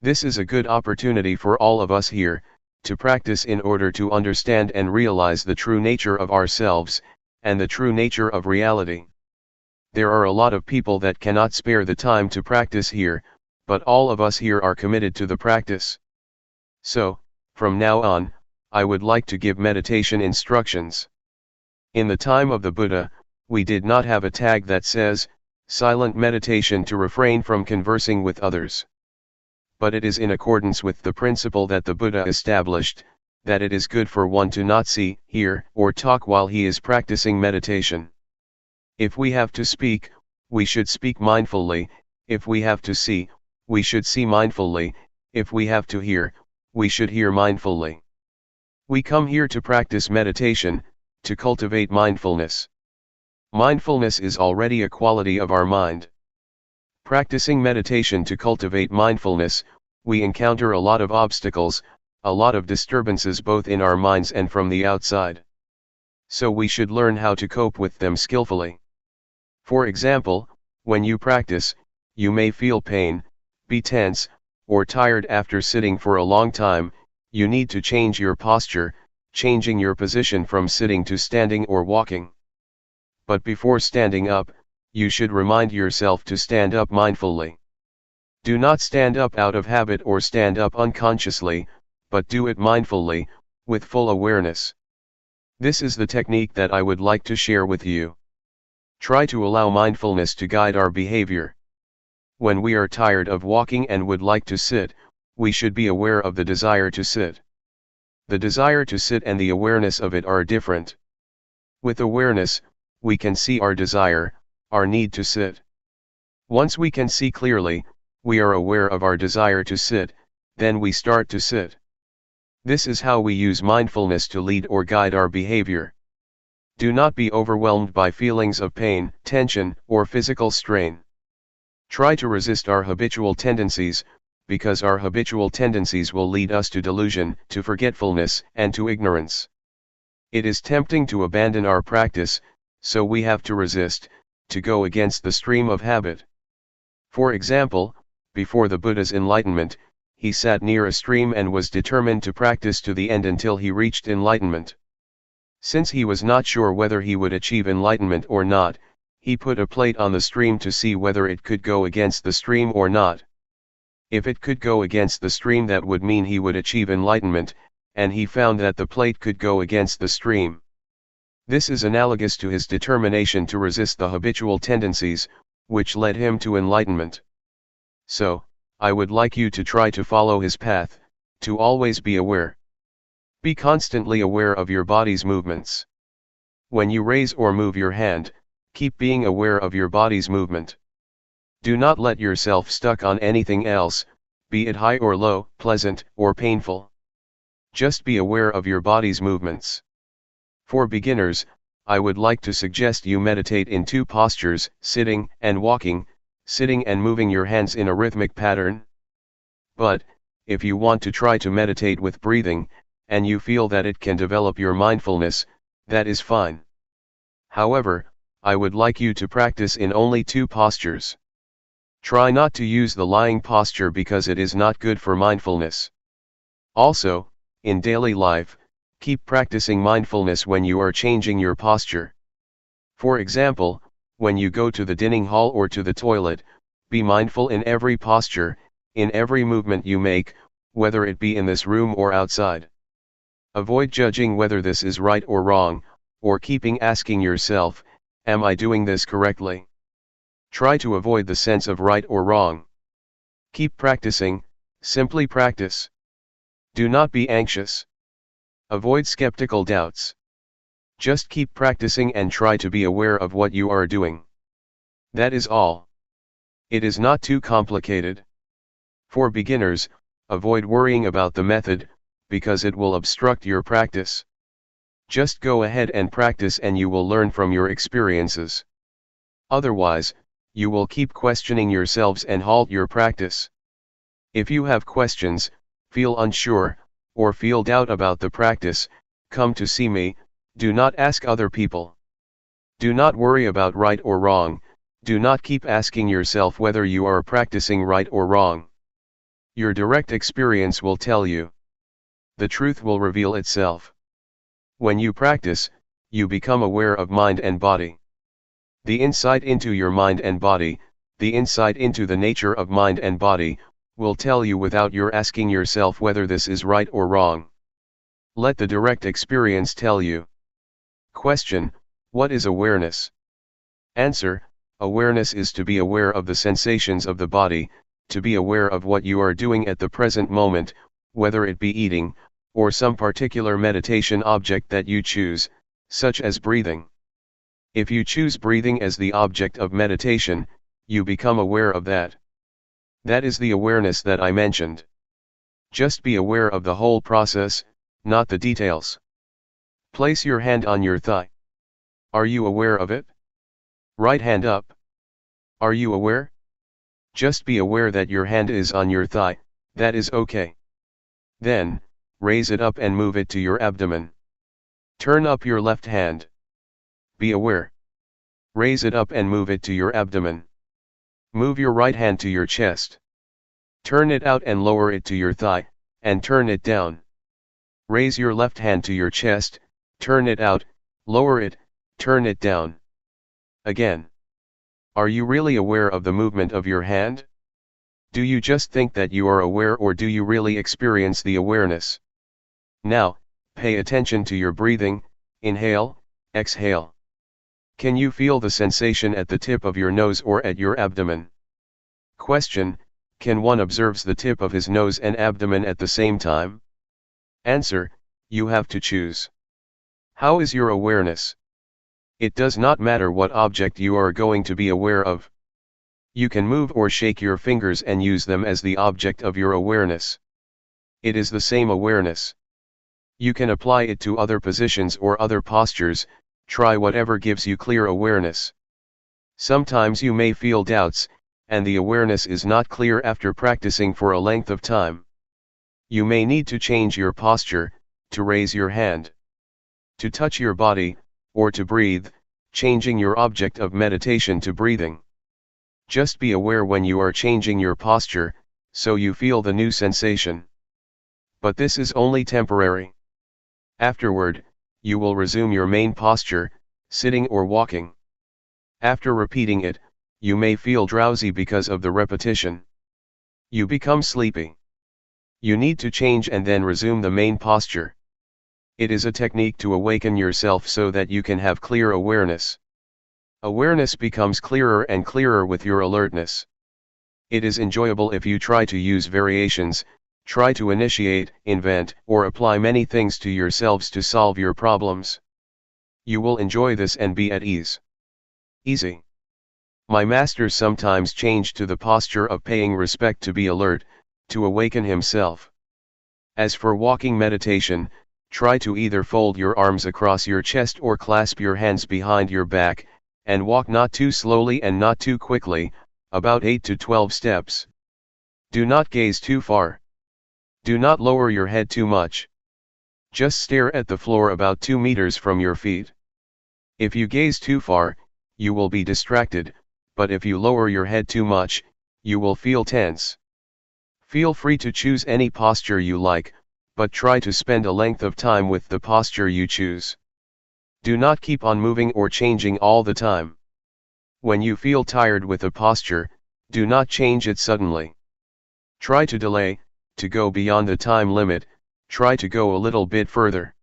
Speaker 1: This is a good opportunity for all of us here, to practice in order to understand and realize the true nature of ourselves, and the true nature of reality. There are a lot of people that cannot spare the time to practice here, but all of us here are committed to the practice. So, from now on, I would like to give meditation instructions. In the time of the Buddha, we did not have a tag that says, silent meditation to refrain from conversing with others. But it is in accordance with the principle that the Buddha established, that it is good for one to not see, hear, or talk while he is practicing meditation. If we have to speak, we should speak mindfully; if we have to see, we should see mindfully; if we have to hear, we should hear mindfully. We come here to practice meditation, to cultivate mindfulness. Mindfulness is already a quality of our mind. Practicing meditation to cultivate mindfulness, we encounter a lot of obstacles, a lot of disturbances both in our minds and from the outside. So we should learn how to cope with them skillfully. For example, when you practice, you may feel pain, be tense, or tired after sitting for a long time. You need to change your posture, changing your position from sitting to standing or walking. But before standing up, you should remind yourself to stand up mindfully. Do not stand up out of habit or stand up unconsciously, but do it mindfully, with full awareness. This is the technique that I would like to share with you. Try to allow mindfulness to guide our behavior. When we are tired of walking and would like to sit, we should be aware of the desire to sit. The desire to sit and the awareness of it are different. With awareness, we can see our desire, our need to sit. Once we can see clearly, we are aware of our desire to sit, then we start to sit. This is how we use mindfulness to lead or guide our behavior. Do not be overwhelmed by feelings of pain, tension, or physical strain. Try to resist our habitual tendencies, because our habitual tendencies will lead us to delusion, to forgetfulness, and to ignorance. It is tempting to abandon our practice, so we have to resist, to go against the stream of habit. For example, before the Buddha's enlightenment, he sat near a stream and was determined to practice to the end until he reached enlightenment. Since he was not sure whether he would achieve enlightenment or not, he put a plate on the stream to see whether it could go against the stream or not. If it could go against the stream, that would mean he would achieve enlightenment, and he found that the plate could go against the stream. This is analogous to his determination to resist the habitual tendencies, which led him to enlightenment. So, I would like you to try to follow his path, to always be aware. Be constantly aware of your body's movements. When you raise or move your hand, keep being aware of your body's movement. Do not let yourself stuck on anything else, be it high or low, pleasant or painful. Just be aware of your body's movements. For beginners, I would like to suggest you meditate in two postures, sitting and walking, sitting and moving your hands in a rhythmic pattern. But, if you want to try to meditate with breathing, and you feel that it can develop your mindfulness, that is fine. However, I would like you to practice in only two postures. Try not to use the lying posture because it is not good for mindfulness. Also, in daily life, keep practicing mindfulness when you are changing your posture. For example, when you go to the dining hall or to the toilet, be mindful in every posture, in every movement you make, whether it be in this room or outside. Avoid judging whether this is right or wrong, or keeping asking yourself, am I doing this correctly? Try to avoid the sense of right or wrong. Keep practicing, simply practice. Do not be anxious. Avoid skeptical doubts. Just keep practicing and try to be aware of what you are doing. That is all. It is not too complicated. For beginners, avoid worrying about the method, because it will obstruct your practice. Just go ahead and practice and you will learn from your experiences. Otherwise, you will keep questioning yourselves and halt your practice. If you have questions, feel unsure, or feel doubt about the practice, come to see me. Do not ask other people. Do not worry about right or wrong, do not keep asking yourself whether you are practicing right or wrong. Your direct experience will tell you. The truth will reveal itself. When you practice, you become aware of mind and body. The insight into your mind and body, the insight into the nature of mind and body, will tell you without your asking yourself whether this is right or wrong. Let the direct experience tell you. Question: what is awareness? Answer: awareness is to be aware of the sensations of the body, to be aware of what you are doing at the present moment, whether it be eating, or some particular meditation object that you choose, such as breathing. If you choose breathing as the object of meditation, you become aware of that. That is the awareness that I mentioned. Just be aware of the whole process, not the details. Place your hand on your thigh. Are you aware of it? Right hand up. Are you aware? Just be aware that your hand is on your thigh, that is okay. Then, raise it up and move it to your abdomen. Turn up your left hand. Be aware. Raise it up and move it to your abdomen. Move your right hand to your chest. Turn it out and lower it to your thigh, and turn it down. Raise your left hand to your chest, turn it out, lower it, turn it down. Again. Are you really aware of the movement of your hand? Do you just think that you are aware, or do you really experience the awareness? Now, pay attention to your breathing, inhale, exhale. Can you feel the sensation at the tip of your nose or at your abdomen? Question: can one observe the tip of his nose and abdomen at the same time? Answer: you have to choose. How is your awareness? It does not matter what object you are going to be aware of. You can move or shake your fingers and use them as the object of your awareness. It is the same awareness. You can apply it to other positions or other postures, try whatever gives you clear awareness. Sometimes you may feel doubts, and the awareness is not clear after practicing for a length of time. You may need to change your posture, to raise your hand, to touch your body, or to breathe, changing your object of meditation to breathing. Just be aware when you are changing your posture, so you feel the new sensation. But this is only temporary. Afterward, you will resume your main posture, sitting or walking. After repeating it, you may feel drowsy because of the repetition. You become sleepy. You need to change and then resume the main posture. It is a technique to awaken yourself so that you can have clear awareness. Awareness becomes clearer and clearer with your alertness. It is enjoyable if you try to use variations, try to initiate, invent, or apply many things to yourselves to solve your problems. You will enjoy this and be at ease. Easy. My master sometimes changed to the posture of paying respect to be alert, to awaken himself. As for walking meditation, try to either fold your arms across your chest or clasp your hands behind your back, and walk not too slowly and not too quickly, about 8 to 12 steps. Do not gaze too far. Do not lower your head too much. Just stare at the floor about 2 meters from your feet. If you gaze too far, you will be distracted, but if you lower your head too much, you will feel tense. Feel free to choose any posture you like, but try to spend a length of time with the posture you choose. Do not keep on moving or changing all the time. When you feel tired with a posture, do not change it suddenly. Try to delay, to go beyond the time limit, try to go a little bit further.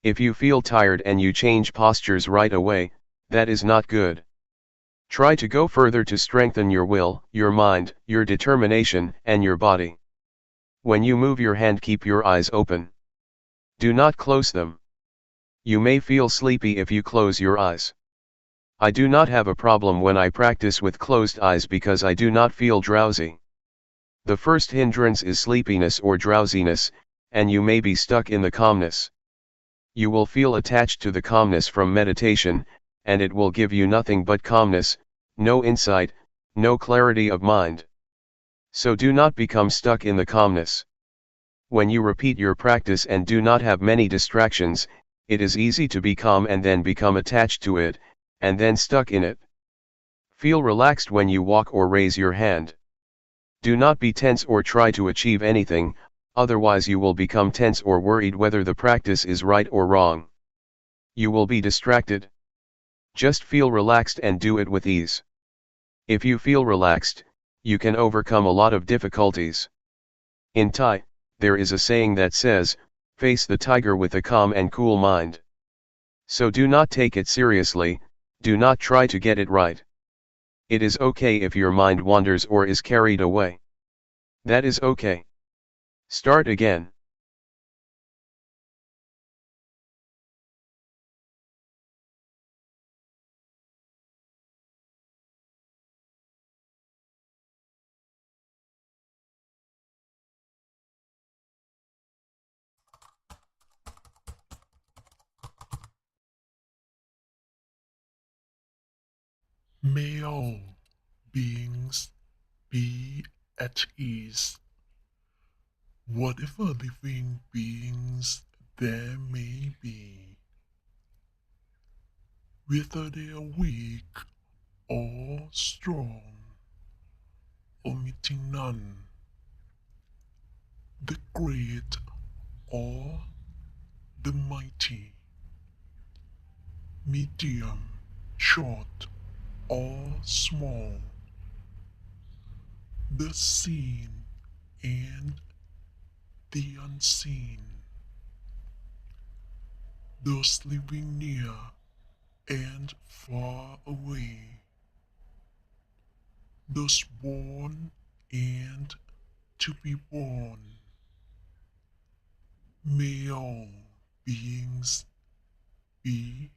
Speaker 1: If you feel tired and you change postures right away, that is not good. Try to go further to strengthen your will, your mind, your determination, and your body. When you move your hand, keep your eyes open. Do not close them. You may feel sleepy if you close your eyes. I do not have a problem when I practice with closed eyes because I do not feel drowsy. The first hindrance is sleepiness or drowsiness, and you may be stuck in the calmness. You will feel attached to the calmness from meditation, and it will give you nothing but calmness, no insight, no clarity of mind. So do not become stuck in the calmness. When you repeat your practice and do not have many distractions, it is easy to be calm and then become attached to it, and then stuck in it. Feel relaxed when you walk or raise your hand. Do not be tense or try to achieve anything, otherwise you will become tense or worried whether the practice is right or wrong. You will be distracted. Just feel relaxed and do it with ease. If you feel relaxed, you can overcome a lot of difficulties. In Thai, there is a saying that says, face the tiger with a calm and cool mind. So do not take it seriously, do not try to get it right. It is okay if your mind wanders or is carried away. That is okay. Start again.
Speaker 2: May all beings be at ease. Whatever living beings there may be, whether they are weak or strong, omitting none, the great or the mighty, medium, short or small, the seen and the unseen, those living near and far away, those born and to be born. May all beings be